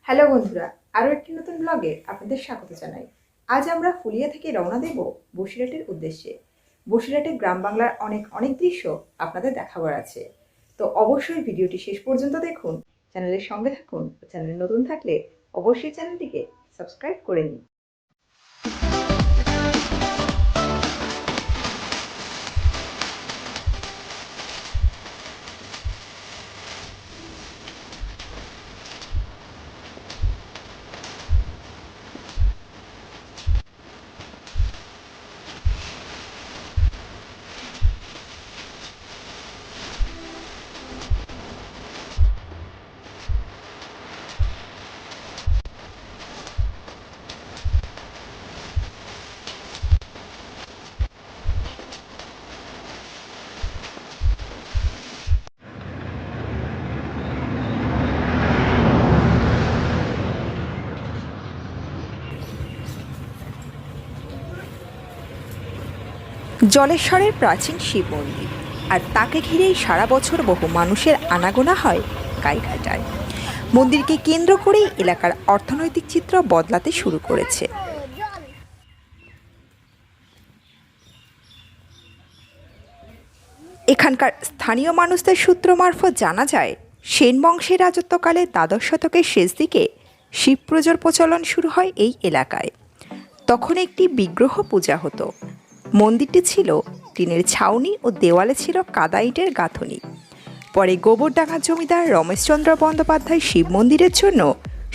Hello বন্ধুরা, আরও একটি নতুন ব্লগে আপনাদের স্বাগত জানাই। আজ আমরা ফুলিয়া থেকে রওনা দেব বসিরহাটের উদ্দেশ্যে। বসিরহাটের গ্রাম বাংলার অনেক দৃশ্য আপনাদের দেখাবার আছে, তো অবশ্যই ভিডিওটি শেষ পর্যন্ত দেখুন। চ্যানেলের সঙ্গে থাকুন। চ্যানেলে নতুন থাকলে অবশ্যই চ্যানেলটিকে সাবস্ক্রাইব করে নিন। জলেশ্বরের প্রাচীন শিব মন্দির, আর তাকে ঘিরেই সারা বছর বহু মানুষের আনাগোনা হয় গাইঘাটায়। মন্দিরকে কেন্দ্র করেই এলাকার অর্থনৈতিক চিত্র বদলাতে শুরু করেছে। এখানকার স্থানীয় মানুষদের সূত্র মারফত জানা যায়, সেন বংশের রাজত্বকালে দ্বাদশ শতকের শেষ দিকে শিব পুজোর প্রচলন শুরু হয় এই এলাকায়। তখন একটি বিগ্রহ পূজা হতো। মন্দিরটি ছিল টিনের ছাউনি ও দেওয়ালে ছিল কাদা ইটের গাঁথনি। পরে গোবরডাঙ্গা জমিদার রমেশচন্দ্র বন্দ্যোপাধ্যায় শিব মন্দিরের জন্য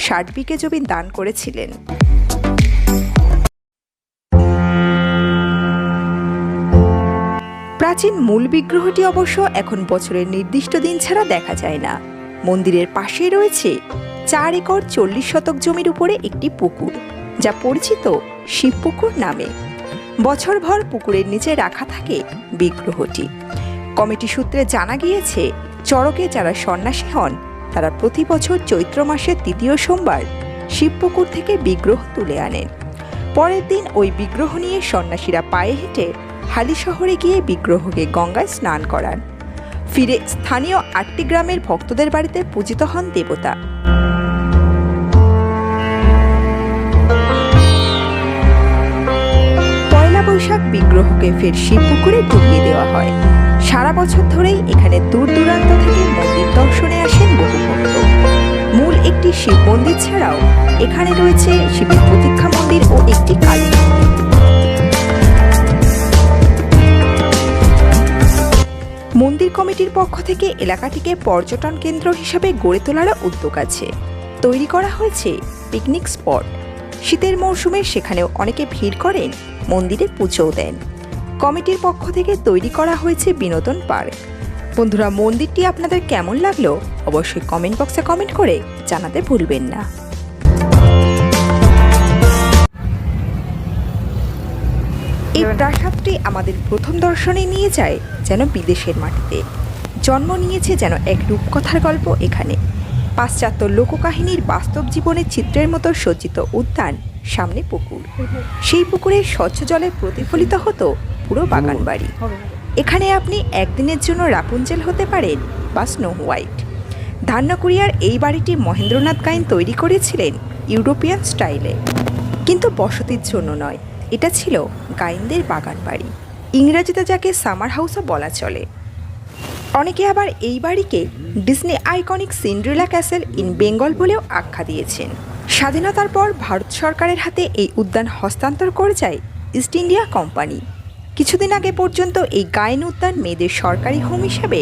৬০ বিঘে জমি দান করেছিলেন। প্রাচীন মূল বিগ্রহটি অবশ্য এখন বছরের নির্দিষ্ট দিন ছাড়া দেখা যায় না। মন্দিরের পাশেই রয়েছে ৪ একর ৪০ শতক জমির উপরে একটি পুকুর, যা পরিচিত শিবপুকুর নামে। বছরভর পুকুরের নিচে রাখা থাকে বিগ্রহটি। কমিটি সূত্রে জানা গিয়েছে, চড়কে যারা সন্ন্যাসী হন তারা প্রতি বছর চৈত্র মাসের তৃতীয় সোমবার শিবপুকুর থেকে বিগ্রহ তুলে আনেন। পরের দিন ওই বিগ্রহ নিয়ে সন্ন্যাসীরা পায়ে হেঁটে হালি শহরে গিয়ে বিগ্রহকে গঙ্গায় স্নান করান। ফিরে স্থানীয় ৮টি গ্রামের ভক্তদের বাড়িতে পূজিত হন দেবতা। পয়লা বৈশাখ বিগ্রহকে ফের শিবপুকুরে ডুবিয়ে দেওয়া হয়। সারা বছর ধরেই এখানে দূর দূরান্ত থেকে মন্দির দর্শনে আসেন বহু ভক্ত। মূল একটি শিব মন্দির ছাড়াও এখানে রয়েছে শিবের প্রতীক্ষা মন্দির ও একটি কালী মন্দির। মন্দির কমিটির পক্ষ থেকে এলাকাটিকে পর্যটন কেন্দ্র হিসেবে গড়ে তোলার উদ্যোগ আছে। তৈরি করা হয়েছে পিকনিক স্পট। শীতের মরশুমে সেখানেও অনেকে ভিড় করেন, মন্দিরে পুজোও দেন। কমিটির পক্ষ থেকে তৈরি করা হয়েছে বিনোদন পার্ক। বন্ধুরা, মন্দিরটি আপনাদের কেমন লাগলো অবশ্যই কমেন্ট বক্সে কমেন্ট করে জানাতে ভুলবেন না। এই প্রাসাদটি আমাদের প্রথম দর্শনে নিয়ে যায় যেন বিদেশের মাটিতে। জন্ম নিয়েছে যেন এক রূপকথার গল্প এখানে। পাশ্চাত্য লোককাহিনীর বাস্তব জীবনের চিত্রের মতো সজ্জিত উদ্যান, সামনে পুকুর। সেই পুকুরে স্বচ্ছ জলে প্রতিফলিত হতো পুরো বাগান বাড়ি। এখানে আপনি একদিনের জন্য রাপুঞ্জেল হতে পারেন বা স্নো হোয়াইট। ধান্যকুড়িয়ার এই বাড়িটি মহেন্দ্রনাথ গাইন তৈরি করেছিলেন ইউরোপিয়ান স্টাইলে, কিন্তু বসতির জন্য নয়। এটা ছিল গাইনদের বাগান বাড়ি, ইংরেজিতে যাকে সামার হাউসও বলা চলে। অনেকে আবার এই বাড়িকে Disney iconic Cinderella castle in Bengal বলেও আখ্যা দিয়েছেন। স্বাধীনতার পর ভারত সরকারের হাতে এই উদ্যান হস্তান্তর করে যায় ইস্ট ইন্ডিয়া কোম্পানি। কিছুদিন আগে পর্যন্ত এই গাইন উদ্যান মেয়েদের সরকারি হোম হিসেবে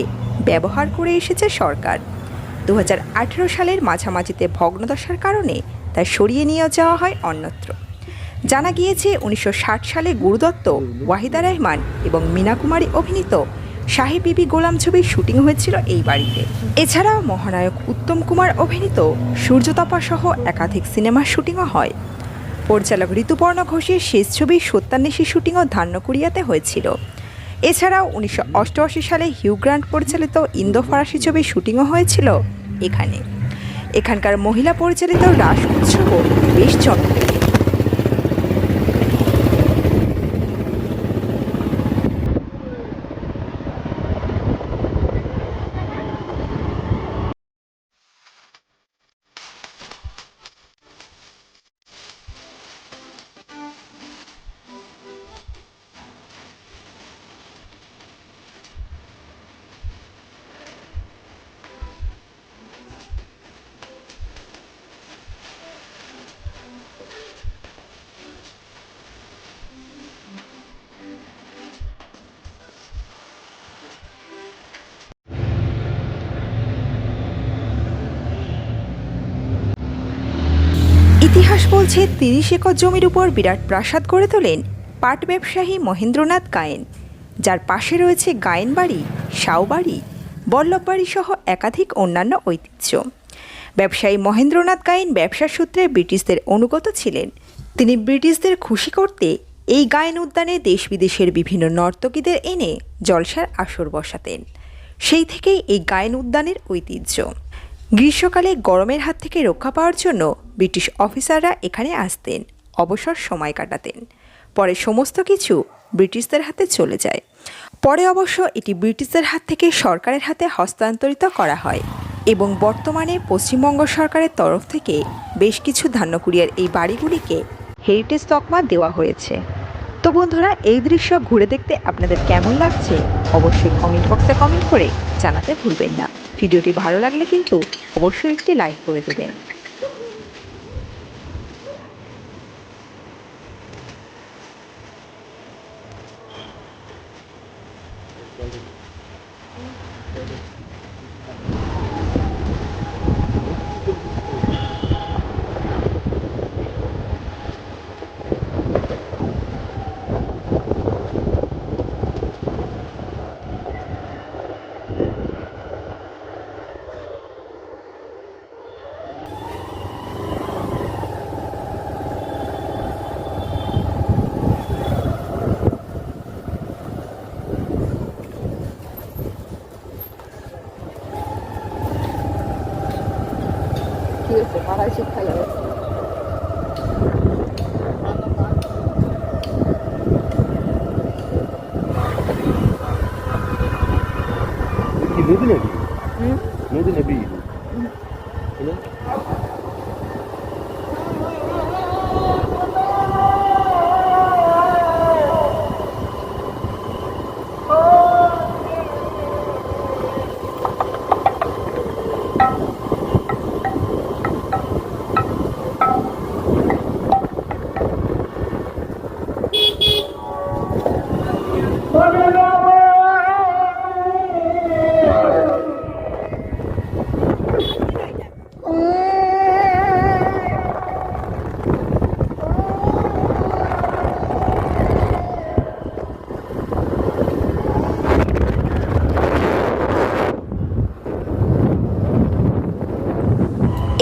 ব্যবহার করে এসেছে সরকার। ২০১৮ সালের মাঝামাঝিতে ভগ্নদশার কারণে তা সরিয়ে নিয়ে যাওয়া হয় অন্যত্র। জানা গিয়েছে ১৯৬০ সালে গুরুদত্ত, ওয়াহিদা রহমান এবং মীনা কুমারী অভিনীত শাহী বিবি গোলাম ছবির শুটিং হয়েছিল এই বাড়িতে। এছাড়াও মহানায়ক উত্তম কুমার অভিনীত সূর্যতপা সহ একাধিক সিনেমার শুটিংও হয়। পরিচালক ঋতুপর্ণ ঘোষের শেষ ছবি সত্যান্বেষী শুটিংও ধান্যকুড়িয়াতে হয়েছিল। এছাড়াও ১৯৮৮ সালে হিউ গ্রান্ট পরিচালিত ইন্দো ফরাসি ছবির শুটিংও হয়েছিল এখানে। এখানকার মহিলা পরিচালিত রাস উৎসবও বেশ জনপ্রিয়। ইতিহাস বলছে ৩০ একর জমির উপর বিরাট প্রাসাদ গড়ে তোলেন পাট ব্যবসায়ী মহেন্দ্রনাথ গায়েন, যার পাশে রয়েছে গায়েন বাড়ি, সাউ বাড়ি, বল্লভ বাড়ি সহ একাধিক অন্যান্য ঐতিহ্য। ব্যবসায়ী মহেন্দ্রনাথ গায়েন ব্যবসার সূত্রে ব্রিটিশদের অনুগত ছিলেন। তিনি ব্রিটিশদের খুশি করতে এই গায়েন উদ্যানে দেশ বিদেশের বিভিন্ন নর্তকীদের এনে জলসার আসর বসাতেন। সেই থেকেই এই গায়েন উদ্যানের ঐতিহ্য। গ্রীষ্মকালে গরমের হাত থেকে রক্ষা পাওয়ার জন্য ব্রিটিশ অফিসাররা এখানে আসতেন, অবসর সময় কাটাতেন। পরে সমস্ত কিছু ব্রিটিশদের হাতে চলে যায়। পরে অবশ্য এটি ব্রিটিশদের হাত থেকে সরকারের হাতে হস্তান্তরিত করা হয় এবং বর্তমানে পশ্চিমবঙ্গ সরকারের তরফ থেকে বেশ কিছু ধান্যকুড়িয়ার এই বাড়িগুলিকে হেরিটেজ তকমা দেওয়া হয়েছে। তো বন্ধুরা, এই দৃশ্য ঘুরে দেখতে আপনাদের কেমন লাগছে অবশ্যই কমেন্ট বক্সে কমেন্ট করে জানাতে ভুলবেন না। ভিডিওটি ভালো লাগলে কিন্তু অবশ্যই একটি লাইক করে দেবেন। মাথায় শিক্ষা যাবে। নদী নাকি? নদী নাবি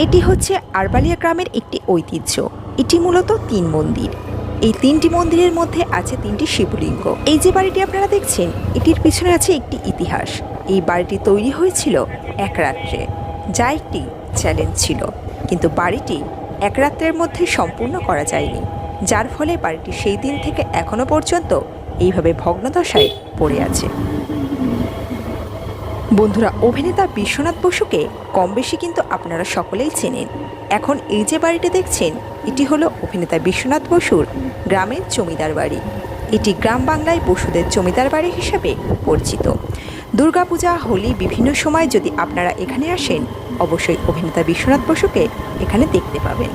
এটি হচ্ছে আরবালিয়া গ্রামের একটি ঐতিহ্য। এটি মূলত ৩ মন্দির। এই ৩টি মন্দিরের মধ্যে আছে ৩টি শিবলিঙ্গ। এই যে বাড়িটি আপনারা দেখছেন, এটির পিছনে আছে একটি ইতিহাস। এই বাড়িটি তৈরি হয়েছিল এক রাত্রে, যা একটি চ্যালেঞ্জ ছিল, কিন্তু বাড়িটি এক রাত্রের মধ্যে সম্পূর্ণ করা যায়নি, যার ফলে বাড়িটি সেই দিন থেকে এখনো পর্যন্ত এইভাবে ভগ্নদশায় পড়ে আছে। বন্ধুরা, অভিনেতা বিশ্বনাথ বসুকে কম বেশি কিন্তু আপনারা সকলেই চেনেন। এখন এই যে বাড়িটি দেখছেন, এটি হলো অভিনেতা বিশ্বনাথ বসুর গ্রামের জমিদার বাড়ি। এটি গ্রাম বাংলায় বসুদের জমিদার বাড়ি হিসাবে পরিচিত। দুর্গাপূজা, হোলি, বিভিন্ন সময় যদি আপনারা এখানে আসেন, অবশ্যই অভিনেতা বিশ্বনাথ বসুকে এখানে দেখতে পাবেন।